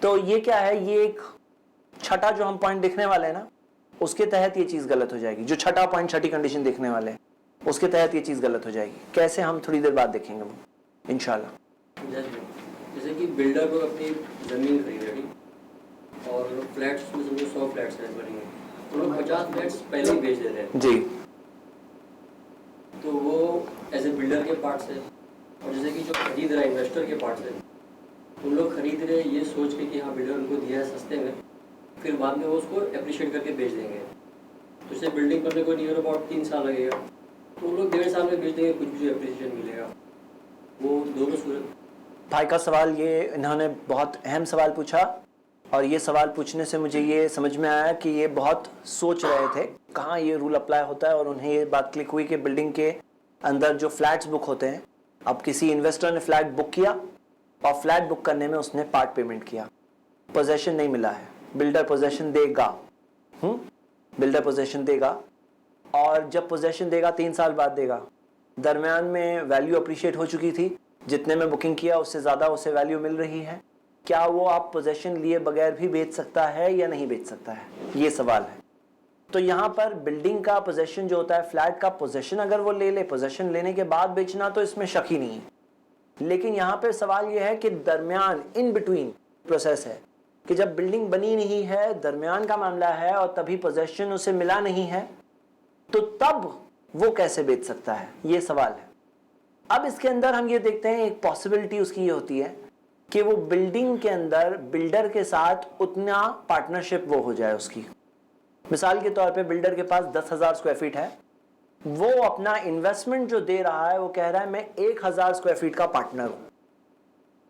تو یہ کیا ہے, یہ ایک چھٹا جو ہم پوائنٹ دیکھنے والے ہیں نا, اس کے تحت یہ چیز غلط ہو جائے گی. جو چھٹا پوائنٹ, چھٹی کنڈیشن دیکھنے والے ہیں, اس کے تحت یہ چیز غلط ہو جائے گی. کیسے, ہم تھوڑی دیر بعد دیکھیں گے وہ انشاءاللہ. جیسے کہ بلڈر کو اپنی زمین خریدی اور فلیٹس میں سمجھو 100 فلیٹس ہیں بنی ہیں, تو لوگ 50 فلیٹس پہلے ہی بیچ دیتے ہیں جی. تو وہ ایز اے بلڈر کے پارٹ سے, اور جیسے کہ جو خرید رہا ہے انویسٹر کے پارٹ سے, ان لوگ خرید رہے یہ سوچ کے کہ ہاں بلڈر ان کو دیا ہے سستے میں, پھر بعد میں وہ اس کو اپریشیٹ کر کے بیچ دیں گے. تو اسے بلڈنگ کرنے کو نیئر اباؤٹ 3 سال لگے گا, تو وہ لوگ 1.5 سال میں بیچ دیں گے, کچھ بھی اپریشیشن ملے گا. وہ دونوں صورت. بھائی کا سوال یہ, انہوں نے بہت اہم سوال پوچھا, اور یہ سوال پوچھنے سے مجھے یہ سمجھ میں آیا کہ یہ بہت سوچ رہے تھے کہاں یہ رول اپلائی ہوتا ہے, اور انہیں یہ بات کلک ہوئی کہ بلڈنگ کے اندر جو فلیٹس بک ہوتے ہیں, اب کسی انویسٹر نے فلیٹ بک کیا اور فلیٹ بک کرنے میں اس نے پارٹ پیمنٹ کیا, پوزیشن نہیں ملا ہے, بلڈر پوزیشن دے گا, بلڈر پوزیشن دے گا, اور جب پوزیشن دے گا 3 سال بعد دے گا. درمیان میں ویلیو اپریشیٹ ہو چکی تھی, جتنے میں بکنگ کیا اس سے زیادہ اسے ویلیو مل رہی ہے. کیا وہ آپ پوزیشن لیے بغیر بھی بیچ سکتا ہے یا نہیں بیچ سکتا ہے, یہ سوال ہے. تو یہاں پر بلڈنگ کا پوزیشن جو ہوتا ہے, فلیٹ کا پوزیشن اگر وہ لے لے, پوزیشن لینے کے بعد بیچنا تو اس میں شک ہی نہیں ہے. لیکن یہاں پہ سوال یہ ہے کہ درمیان ان بٹوین پروسیس ہے کہ جب بلڈنگ بنی نہیں ہے, درمیان کا معاملہ ہے, اور تبھی پوزیشن اسے ملا نہیں ہے, تو تب وہ کیسے بیچ سکتا ہے, یہ سوال ہے. اب اس کے اندر ہم یہ دیکھتے ہیں, ایک پاسبلٹی اس کی یہ ہوتی ہے کہ وہ بلڈنگ کے اندر بلڈر کے ساتھ اتنا پارٹنرشپ وہ ہو جائے اس کی. مثال کے طور پہ بلڈر کے پاس 10,000 اسکوائر فیٹ ہے, وہ اپنا انویسٹمنٹ جو دے رہا ہے وہ کہہ رہا ہے میں 1,000 اسکوائر فیٹ کا پارٹنر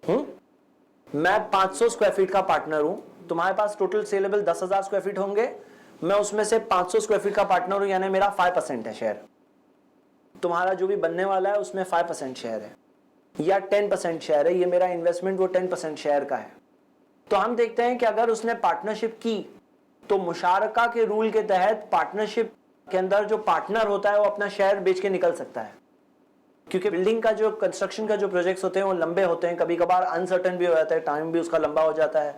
ہوں, میں 500 اسکوائر فیٹ کا پارٹنر ہوں, تمہارے پاس ٹوٹل سیلیبل 10,000 اسکوائر فیٹ ہوں گے, میں اس میں سے 500 اسکوائر فیٹ کا پارٹنر ہوں, یعنی میرا 5% ہے شیئر, تمہارا جو بھی بننے والا ہے اس میں 5% شیئر ہے یا 10% شیئر ہے, یہ میرا انویسٹمنٹ وہ 10% شیئر کا ہے. تو ہم دیکھتے ہیں کہ اگر اس نے پارٹنرشپ کی تو مشارکہ کے رول کے تحت پارٹنرشپ کے اندر جو پارٹنر ہوتا ہے وہ اپنا شیئر بیچ کے نکل سکتا ہے, کیونکہ بلڈنگ کا جو کنسٹرکشن کا جو پروجیکٹس ہوتے ہیں وہ لمبے ہوتے ہیں, کبھی کبھار انسرٹن بھی ہو جاتا ہے, ٹائم بھی اس کا لمبا ہو جاتا ہے,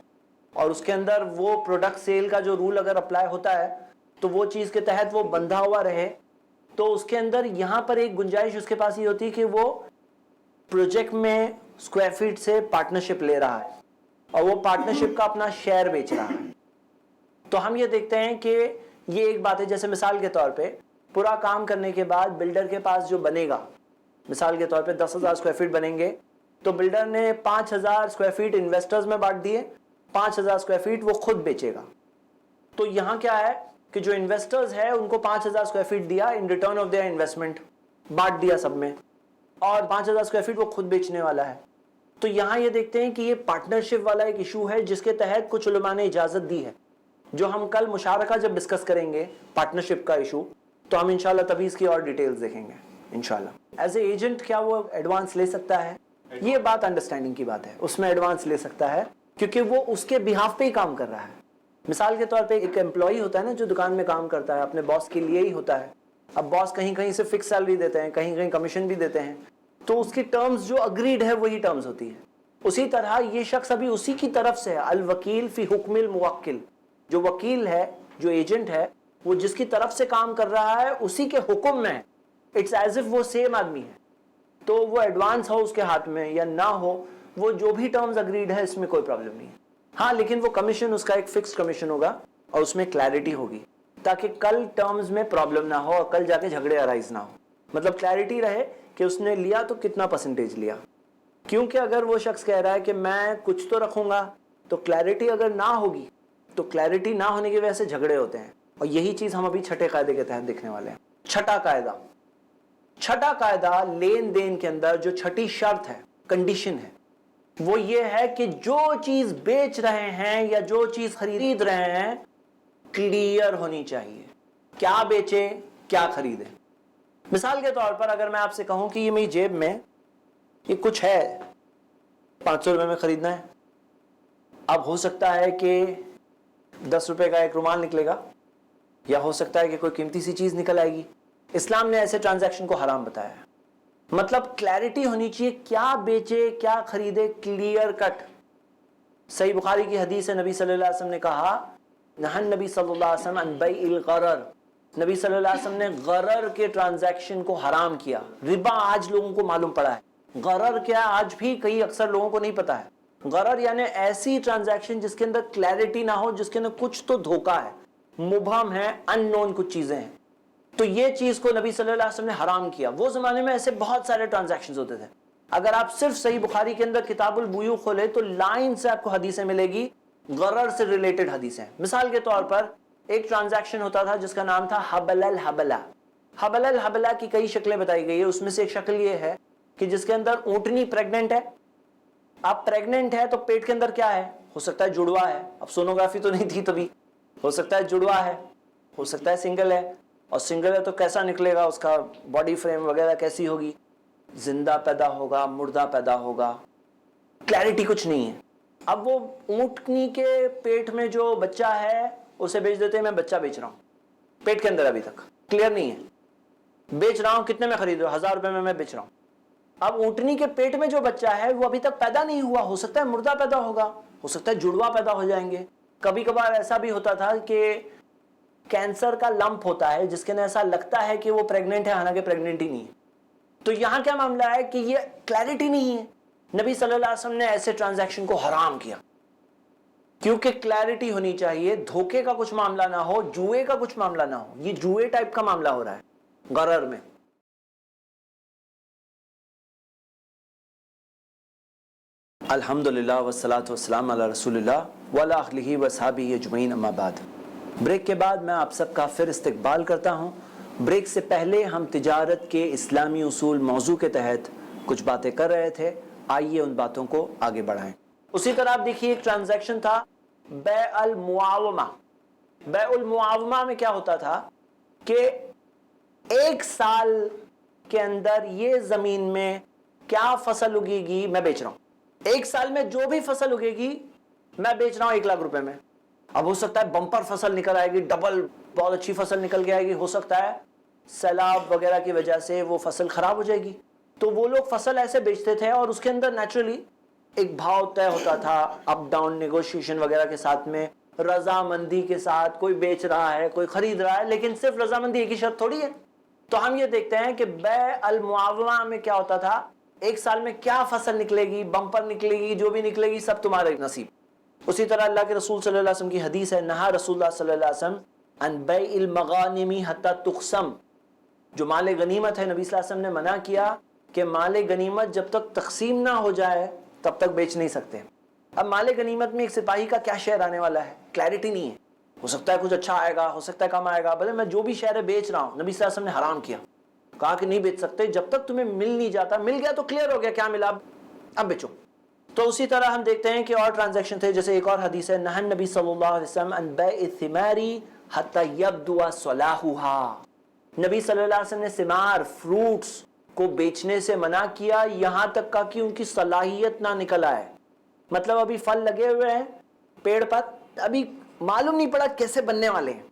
اور اس کے اندر وہ پروڈکٹ سیل کا جو رول اگر اپلائی ہوتا ہے تو وہ چیز کے تحت وہ بندھا ہوا رہے. تو اس کے اندر یہاں پر ایک گنجائش اس کے پاس یہ ہوتی ہے کہ وہ پروجیکٹ میں اسکوائر فیٹ سے پارٹنرشپ لے رہا ہے اور وہ پارٹنرشپ کا اپنا شیئر بیچ رہا ہے. تو ہم یہ دیکھتے ہیں کہ یہ ایک بات ہے, جیسے مثال کے طور پہ پورا کام کرنے کے بعد بلڈر کے پاس جو بنے گا, مثال کے طور پہ 10,000 اسکوائر فیٹ بنیں گے, تو بلڈر نے 5,000 اسکوائر فیٹ انویسٹرز میں بانٹ دیے, 5,000 اسکوائر فیٹ وہ خود بیچے گا. تو یہاں کیا ہے کہ جو انویسٹرز ہے ان کو 5,000 اسکوائر فیٹ دیا in return of their investment, بانٹ دیا سب میں, اور 5,000 اسکوائر فیٹ وہ خود بیچنے والا ہے. تو یہاں یہ دیکھتے ہیں کہ یہ پارٹنرشپ والا ایک ایشو ہے جس کے تحت کچھ علماء نے اجازت دی ہے, جو ہم کل مشارکہ جب ڈسکس کریں گے پارٹنرشپ کا ایشو, تو ہم انشاءاللہ تبھی اس کی اور ڈیٹیلز دیکھیں گے انشاءاللہ. ایز اے ایجنٹ کیا وہ ایڈوانس لے سکتا ہے, یہ بات انڈرسٹینڈنگ کی بات ہے, اس میں ایڈوانس لے سکتا ہے کیونکہ وہ اس کے بہاف پہ ہی کام کر رہا ہے. مثال کے طور پہ ایک امپلائی ہوتا ہے نا جو دکان میں کام کرتا ہے, اپنے باس کے لیے ہی ہوتا ہے. اب باس کہیں کہیں سے فکس سیلری دیتے ہیں, کہیں کہیں کمیشن بھی دیتے ہیں, تو اس کی ٹرمز جو اگریڈ ہے وہی ٹرمز ہوتی ہے. اسی طرح یہ شخص ابھی اسی کی طرف سے ہے, الوکیل فی حکم الموکل, جو وکیل ہے, جو ایجنٹ ہے, وہ جس کی طرف سے کام کر رہا ہے اسی کے حکم میں, اٹس ایز اف وہ سیم آدمی ہے. تو وہ ایڈوانس ہو اس کے ہاتھ میں یا نہ ہو, وہ جو بھی ٹرمز اگریڈ ہے اس میں کوئی پرابلم نہیں ہے. ہاں لیکن وہ کمیشن اس کا ایک فکس کمیشن ہوگا اور اس میں کلیئرٹی ہوگی تاکہ کل ٹرمز میں پرابلم نہ ہو اور کل جا کے جھگڑے ارائز نہ ہو. مطلب کلیئرٹی رہے کہ اس نے لیا تو کتنا پرسنٹیج لیا, کیونکہ اگر وہ شخص کہہ رہا ہے کہ میں کچھ تو رکھوں گا, تو کلیئرٹی اگر نہ ہوگی تو کلیئرٹی نہ ہونے کی وجہ سے جھگڑے ہوتے ہیں. اور یہی چیز ہم ابھی چھٹے قاعدے کے تحت دیکھنے والے ہیں. چھٹا قاعدہ, چھٹا قاعدہ لین دین کے اندر جو چھٹی شرط ہے, کنڈیشن ہے, وہ یہ ہے کہ جو چیز بیچ رہے ہیں یا جو چیز خرید رہے ہیں کلیئر ہونی چاہیے, کیا بیچے کیا خریدے. مثال کے طور پر اگر میں آپ سے کہوں کہ یہ میری جیب میں یہ کچھ ہے, 500 روپے میں خریدنا ہے, اب ہو سکتا ہے کہ 10 روپے کا ایک رومال نکلے گا, یا ہو سکتا ہے کہ کوئی قیمتی سی چیز نکل آئے گی. اسلام نے ایسے ٹرانزیکشن کو حرام بتایا ہے. مطلب کلیئرٹی ہونی چاہیے, کیا بیچے کیا خریدے, کلیئر کٹ. صحیح بخاری کی حدیث ہے، نبی صلی اللہ علیہ وسلم نے کہا نہن نبی صلی اللہ علیہ وسلم عن بیع الغرر، نبی صلی اللہ علیہ وسلم نے غرر کے ٹرانزیکشن کو حرام کیا. ربا آج لوگوں کو معلوم پڑا ہے، غرر کیا آج بھی کئی اکثر لوگوں کو نہیں پتا ہے. غرر یعنی ایسی ٹرانزیکشن جس کے اندر کلیئرٹی نہ ہو، جس کے اندر کچھ تو دھوکہ ہے، مبہم ہے، ان نون کچھ چیزیں ہیں. تو یہ چیز کو نبی صلی اللہ علیہ وسلم نے حرام کیا. وہ زمانے میں ایسے بہت سارے ٹرانزیکشنز ہوتے تھے. اگر آپ صرف صحیح بخاری کے اندر کتاب البیوع کھولے تو لائن سے آپ کو حدیثیں ملے گی، غرر سے ریلیٹڈ حدیثیں. مثال کے طور پر ایک ٹرانزیکشن ہوتا تھا جس کا نام تھا حبل الحبلہ. حبل الحبلہ کی کئی شکلیں بتائی گئی ہے. اس میں سے ایک شکل یہ ہے کہ جس کے اندر اونٹنی پریگننٹ ہے. اب پریگننٹ ہے تو پیٹ کے اندر کیا ہے؟ ہو سکتا ہے جڑوا ہے. اب سونوگرافی تو نہیں تھی تبھی، ہو سکتا ہے جڑوا ہے، ہو سکتا ہے سنگل ہے. اور سنگل ہے تو کیسا نکلے گا، اس کا باڈی فریم وغیرہ کیسی ہوگی، زندہ پیدا ہوگا، مردہ پیدا ہوگا، کلیئرٹی کچھ نہیں ہے. اب وہ اونٹنی کے پیٹ میں جو بچہ ہے اسے بیچ دیتے ہیں، میں بچہ بیچ رہا ہوں، پیٹ کے اندر ابھی تک کلیئر نہیں ہے، بیچ رہا ہوں، کتنے میں خرید رہا ہوں؟ 1000 روپے میں بیچ رہا ہوں. اب اونٹنی کے پیٹ میں جو بچہ ہے وہ ابھی تک پیدا نہیں ہوا، ہو سکتا ہے مردہ پیدا ہوگا، ہو سکتا ہے جڑوا پیدا ہو جائیں گے. کبھی کبھار ایسا بھی ہوتا تھا کہ کینسر کا لمپ ہوتا ہے جس کے اندر ایسا لگتا ہے کہ وہ پریگننٹ ہے، حالانکہ پریگننٹ ہی نہیں ہے. تو یہاں کیا معاملہ ہے کہ یہ کلیئرٹی نہیں ہے. نبی صلی اللہ علیہ وسلم نے ایسے ٹرانزیکشن کو حرام کیا کیونکہ کلیئرٹی ہونی چاہیے، دھوکے کا کچھ معاملہ نہ ہو، جوئے کا کچھ معاملہ نہ ہو. یہ جوئے ٹائپ کا معاملہ ہو رہا ہے غرر میں. الحمدللہ والصلاة والسلام علی رسول اللہ وعلی آلہ وصحبہ اجمعین، اما بعد. بریک کے بعد میں آپ سب کا پھر استقبال کرتا ہوں. بریک سے پہلے ہم تجارت کے اسلامی اصول موضوع کے تحت کچھ باتیں کر رہے تھے. آئیے ان باتوں کو آگے بڑھائیں. اسی طرح آپ دیکھیے ایک ٹرانزیکشن تھا بیع المعاومہ. بیع المعاومہ میں کیا ہوتا تھا کہ 1 سال کے اندر یہ زمین میں کیا فصل اگے گی میں بیچ رہا ہوں. 1 سال میں جو بھی فصل اگے گی میں بیچ رہا ہوں 1 لاکھ روپے میں. اب ہو سکتا ہے بمپر فصل نکل آئے گی، ڈبل بہت اچھی فصل نکل کے آئے گی، ہو سکتا ہے سیلاب وغیرہ کی وجہ سے وہ فصل خراب ہو جائے گی. تو وہ لوگ فصل ایسے بیچتے تھے اور اس کے اندر نیچرلی ایک بھاؤ طے ہوتا تھا، اپ ڈاؤن نیگوشیشن وغیرہ کے ساتھ میں، رضامندی کے ساتھ. کوئی بیچ رہا ہے، کوئی خرید رہا ہے، لیکن صرف رضامندی ایک ہی شرط تھوڑی ہے. تو ہم یہ دیکھتے ہیں کہ بیع المعاومہ میں کیا ہوتا تھا، 1 سال میں کیا فصل نکلے گی، بمپر نکلے گی، جو بھی نکلے گی سب تمہارے نصیب. اسی طرح اللہ کے رسول صلی اللہ علیہ وسلم کی حدیث ہے، نہا رسول اللہ صلی اللہ علیہ وسلم عن بیع المغانم حتی تقسم. جو مال غنیمت ہے نبی صلی اللہ علیہ وسلم نے منع کیا کہ مال غنیمت جب تک تقسیم نہ ہو جائے تب تک بیچ نہیں سکتے. اب مال غنیمت میں ایک سپاہی کا کیا شیئر آنے والا ہے، کلیئرٹی نہیں ہے. ہو سکتا ہے کچھ اچھا آئے گا، ہو سکتا ہے کم آئے گا. بھلے میں جو بھی شیئر بیچ رہا ہوں، نبی صلی اللہ علیہ وسلم نے حرام کیا، کہا کہ نہیں بیچ سکتے جب تک تمہیں مل نہیں جاتا. مل گیا تو کلیئر ہو گیا کیا ملا، اب بیچو. تو اسی طرح ہم دیکھتے ہیں کہ اور ٹرانزیکشن تھے. جیسے ایک اور حدیث ہے، نہى النبی صلی اللہ علیہ وسلم عن بیع الثمار حتى يبدو صلاحها. نبی صلی اللہ علیہ وسلم نے ثمار، فروٹس کو بیچنے سے منع کیا یہاں تک کہ ان کی صلاحیت نہ نکل آئے. مطلب ابھی پھل لگے ہوئے ہیں پیڑ پر، ابھی معلوم نہیں پڑا کیسے بننے والے ہیں.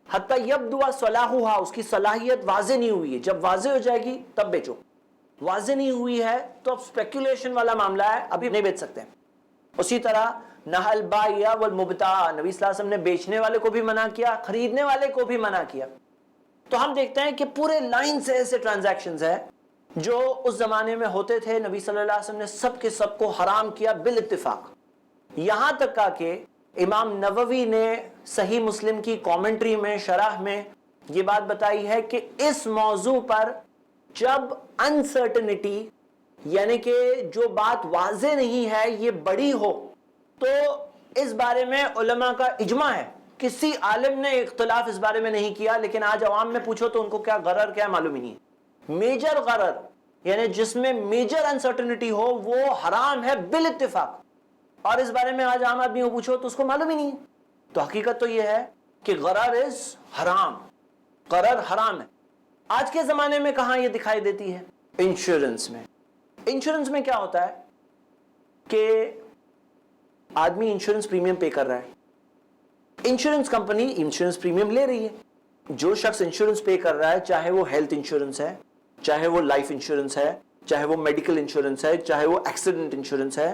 حتى يبدو صلاحها، اس کی صلاحیت واضح نہیں ہوئی ہے. جب واضح ہو جائے گی تب بیچو. واضح نہیں ہوئی ہے تو اب اسپیکولیشن والا معاملہ ہے، ابھی نہیں بیچ سکتے. اسی طرح نہى البائع والمبتاع، نبی صلی اللہ علیہ وسلم نے بیچنے والے کو بھی منع کیا، خریدنے والے کو بھی منع کیا. تو ہم دیکھتے ہیں کہ پورے لائن سے ایسے ٹرانزیکشنز ہیں جو اس زمانے میں ہوتے تھے. نبی صلی اللہ علیہ وسلم نے سب کے سب کو حرام کیا بالاتفاق. یہاں تک کہ امام نووی نے صحیح مسلم کی کامنٹری میں، شرح میں یہ بات بتائی ہے کہ اس موضوع پر جب انسرٹنٹی یعنی کہ جو بات واضح نہیں ہے یہ بڑی ہو تو اس بارے میں علماء کا اجماع ہے. کسی عالم نے اختلاف اس بارے میں نہیں کیا. لیکن آج عوام میں پوچھو تو ان کو کیا غرر کیا معلوم ہی نہیں ہے. میجر غرر یعنی جس میں میجر انسرٹنٹی ہو وہ حرام ہے بالاتفاق. اور اس بارے میں آج عام آدمی کو پوچھو تو اس کو معلوم ہی نہیں ہے. تو حقیقت تو یہ ہے کہ غرر از حرام، غرر حرام ہے. آج کے زمانے میں کہاں یہ دکھائی دیتی ہے؟ انشورنس میں. انشورنس میں کیا ہوتا ہے کہ آدمی انشورنس پریمیم پے کر رہا ہے، انشورنس کمپنی انشورنس پریمیم لے رہی ہے. جو شخص انشورنس پے کر رہا ہے، چاہے وہ ہیلتھ انشورنس ہے، چاہے وہ لائف انشورنس ہے، چاہے وہ میڈیکل انشورنس ہے، چاہے وہ ایکسیڈنٹ انشورنس ہے،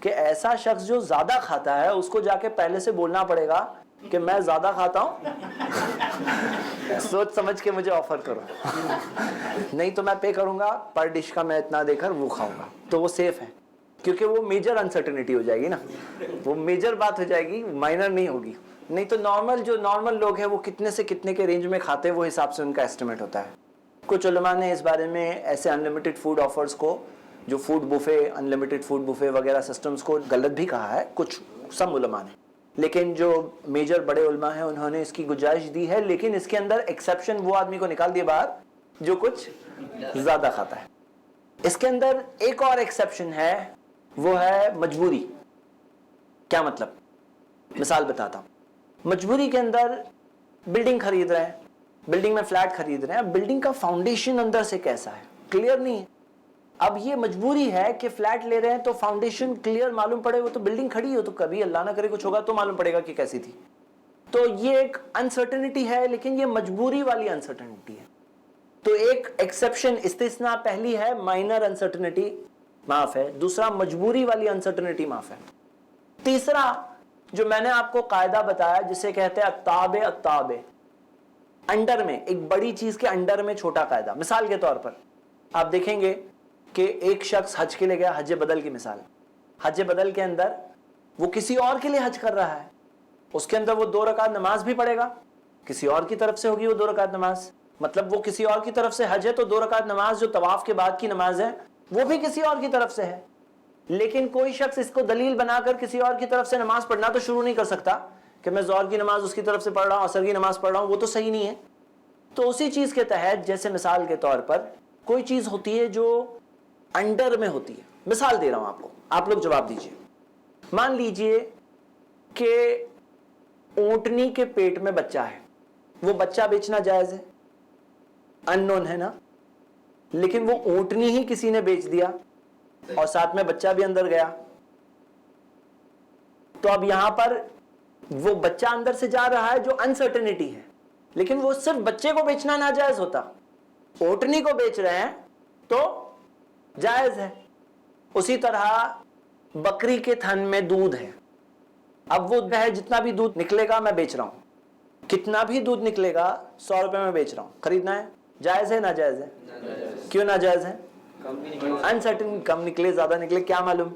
کہ ایسا شخص جو زیادہ کھاتا ہے اس کو جا کے پہلے سے بولنا پڑے گا کہ میں زیادہ کھاتا ہوں, سوچ سمجھ کے مجھے آفر کرو, نہیں تو میں پے کروں گا پر ڈش کا, میں اتنا دے کر وہ کھاؤں گا, تو وہ سیف ہے کیونکہ وہ میجر انسرٹنٹی ہو جائے گی نا, وہ میجر بات ہو جائے گی, مائنر نہیں ہوگی. نہیں تو نارمل لوگ ہیں وہ کتنے سے کتنے کے رینج میں کھاتے ہیں وہ حساب سے ان کا ایسٹیمیٹ ہوتا ہے. کچھ علماء نے اس بارے میں ایسے انلمیٹڈ فوڈ آفرز کو, جو food buffet, unlimited food buffet وغیرہ سسٹمز کو غلط بھی کہا ہے, کچھ سب علماء نے, لیکن جو میجر بڑے علماء ہیں انہوں نے اس کی گنجائش دی ہے. لیکن اس کے اندر ایکسیپشن وہ آدمی کو نکال دیا باہر جو کچھ زیادہ کھاتا ہے. اس کے اندر ایک اور ایکسیپشن ہے, وہ ہے مجبوری. کیا مطلب؟ مثال بتاتا ہوں. مجبوری کے اندر بلڈنگ خرید رہے ہیں, بلڈنگ میں فلیٹ خرید رہے ہیں, اب بلڈنگ کا فاؤنڈیشن اندر سے کیسا ہے کلیئر نہیں ہے. اب یہ مجبوری ہے کہ فلیٹ لے رہے ہیں تو فاؤنڈیشن کلیئر معلوم پڑے, وہ تو بلڈنگ کھڑی ہو تو کبھی اللہ نہ کرے کچھ ہوگا تو معلوم پڑے گا کہ کیسی تھی. تو یہ ایک انسرٹنٹی ہے, لیکن یہ مجبوری والی انسرٹنٹی ہے. تو ایک ایکسیپشن استثناء پہلی ہے مائنر انسرٹنٹی معاف ہے, دوسرا مجبوری والی انسرٹنٹی معاف ہے. تیسرا جو میں نے آپ کو قاعدہ بتایا جسے کہتے ہیں التابع, انڈر میں, ایک بڑی چیز کے انڈر میں چھوٹا قاعدہ. مثال کے طور پر آپ دیکھیں گے کہ ایک شخص حج کے لیے گیا, حج بدل کی مثال. حج بدل کے اندر وہ کسی اور کے لیے حج کر رہا ہے, اس کے اندر وہ 2 رکعت نماز بھی پڑھے گا, کسی اور کی طرف سے ہوگی وہ 2 رکعت نماز, مطلب وہ کسی اور کی طرف سے حج ہے تو 2 رکعت نماز جو طواف کے بعد کی نماز ہے وہ بھی کسی اور کی طرف سے ہے. لیکن کوئی شخص اس کو دلیل بنا کر کسی اور کی طرف سے نماز پڑھنا تو شروع نہیں کر سکتا کہ میں ظہر کی نماز اس کی طرف سے پڑھ رہا ہوں, عصر کی نماز پڑھ رہا ہوں, وہ تو صحیح نہیں ہے. تو اسی چیز کے تحت جیسے مثال کے طور پر کوئی چیز ہوتی ہے جو انڈر میں ہوتی ہے. مثال دے رہا ہوں آپ کو, آپ لوگ جواب دیجئے. مان لیجئے کہ اونٹنی کے پیٹ میں بچہ ہے, وہ بچہ بیچنا جائز ہے, ان نون ہے نا, لیکن وہ اونٹنی ہی کسی نے بیچ دیا اور ساتھ میں بچہ بھی اندر گیا, تو اب یہاں پر وہ بچہ اندر سے جا رہا ہے جو انسرٹنٹی ہے, لیکن وہ صرف بچے کو بیچنا ناجائز ہوتا, اونٹنی کو بیچ رہے ہیں تو جائز ہے. اسی طرح بکری کے تھن میں دودھ ہے, اب وہ ہے جتنا بھی دودھ نکلے گا میں بیچ رہا ہوں, کتنا بھی دودھ نکلے گا 100 روپے میں بیچ رہا ہوں, خریدنا ہے, جائز ہے ناجائز ہے؟ کیوں ناجائز ہے؟ انسرٹن, کم نکلے زیادہ نکلے کیا معلوم.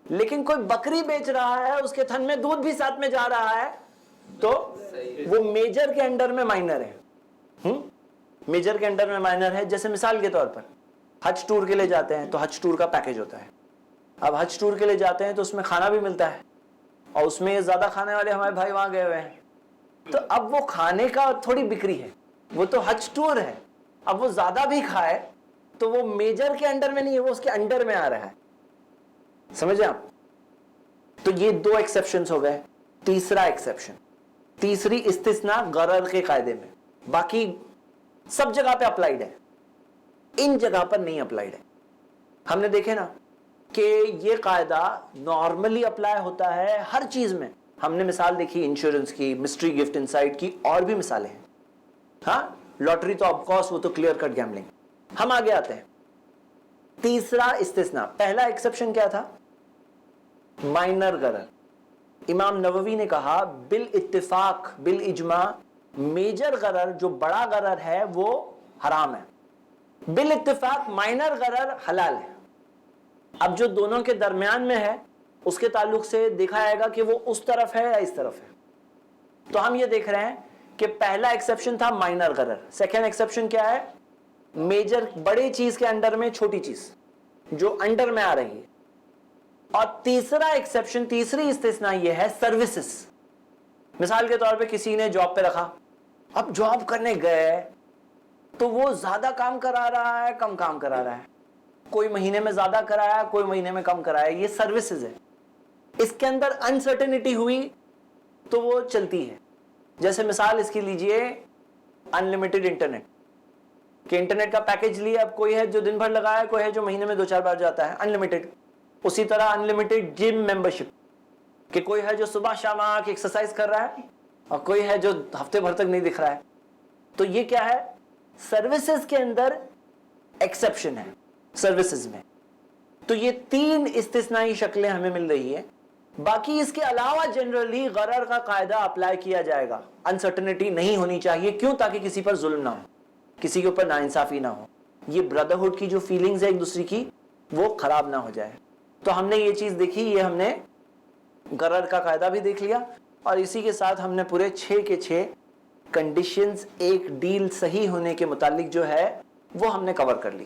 لیکن کوئی بکری بیچ رہا ہے, اس کے تھن میں دودھ بھی ساتھ میں جا رہا ہے, تو وہ میجر کے انڈر میں مائنر ہے. میجر کے انڈر میں مائنر ہے. جیسے مثال کے طور پر حج ٹور کے لیے جاتے ہیں تو حج ٹور کا پیکج ہوتا ہے. اب حج ٹور کے لیے جاتے ہیں تو اس میں کھانا بھی ملتا ہے, اور اس میں زیادہ کھانے والے ہمارے بھائی وہاں گئے ہوئے ہیں, تو اب وہ کھانے کا تھوڑی بکری ہے, وہ تو حج ٹور ہے. اب وہ زیادہ بھی کھائے تو وہ میجر کے انڈر میں نہیں ہے, وہ اس کے انڈر میں آ رہا ہے. سمجھے آپ؟ تو یہ 2 ایکسیپشنز ہو گئے. تیسرا ایکسیپشن, تیسری استثناء غرر کے قاعدے میں, باقی سب جگہ پہ اپلائیڈ ہے, ان جگہ پر نہیں اپلائیڈ ہے. ہم نے دیکھے نا کہ یہ قاعدہ نارملی اپلائی ہوتا ہے ہر چیز میں. ہم نے مثال دیکھی انشورنس کی, مسٹری گفٹ انسائٹ کی, اور بھی مثالیں ہیں. ہاں لاٹری تو آف کورس وہ تو کلیئر کٹ گیمبلنگ. ہم آگے آتے ہیں. تیسرا استثناء, پہلا ایکسیپشن کیا تھا؟ مائنر غرر. امام نووی نے کہا بالاتفاق بالاجماع میجر غرر جو بڑا غرر ہے وہ حرام ہے, بالاتفاق مائنر غرر حلال ہے. اب جو دونوں کے درمیان میں ہے اس کے تعلق سے دیکھا جائے گا کہ وہ اس طرف ہے یا اس طرف ہے. تو ہم یہ دیکھ رہے ہیں کہ پہلا ایکسیپشن تھا مائنر غرر, سیکنڈ ایکسیپشن کیا ہے؟ میجر, بڑی چیز کے انڈر میں چھوٹی چیز جو انڈر میں آ رہی ہے. اور تیسرا ایکسیپشن, تیسری استثناء یہ ہے سروسز. مثال کے طور پہ کسی نے جاب پہ رکھا, اب جاب کرنے گئے تو وہ زیادہ کام کرا رہا ہے کم کام کرا رہا ہے, کوئی مہینے میں زیادہ کرایا کوئی مہینے میں کم کرایا, یہ سروسز ہے. اس کے اندر انسرٹنٹی ہوئی تو وہ چلتی ہے. جیسے مثال اس کی لیجئے انلمیٹڈ انٹرنیٹ, کہ انٹرنیٹ کا پیکج لیا, اب کوئی ہے جو دن بھر لگایا, کوئی ہے جو مہینے میں 2-4 بار جاتا ہے, انلمیٹڈ. اسی طرح انلمیٹڈ جم ممبرشپ, کہ کوئی ہے جو صبح شام آ کے ایکسرسائز کر رہا ہے اور کوئی ہے جو ہفتے بھر تک نہیں دکھ رہا ہے. تو یہ کیا ہے؟ سروسز کے اندر ایکسیپشن ہے. سروسز میں تو یہ 3 استثنائی شکلیں ہمیں مل رہی ہیں. باقی اس کے علاوہ جنرلی غرر کا قاعدہ اپلائی کیا جائے گا. انسرٹنٹی نہیں ہونی چاہیے. کیوں؟ تاکہ کسی پر ظلم نہ ہو, کسی کے اوپر ناانصافی نہ ہو, یہ بردرہڈ کی جو فیلنگز ہے ایک دوسرے کی وہ خراب نہ ہو جائے. تو ہم نے یہ چیز دیکھی, یہ ہم نے غرر کا قاعدہ بھی دیکھ لیا, اور اسی کے ساتھ ہم نے پورے 6 کے 6 کنڈیشنز ایک ڈیل صحیح ہونے کے متعلق جو ہے وہ ہم نے کور کر لی.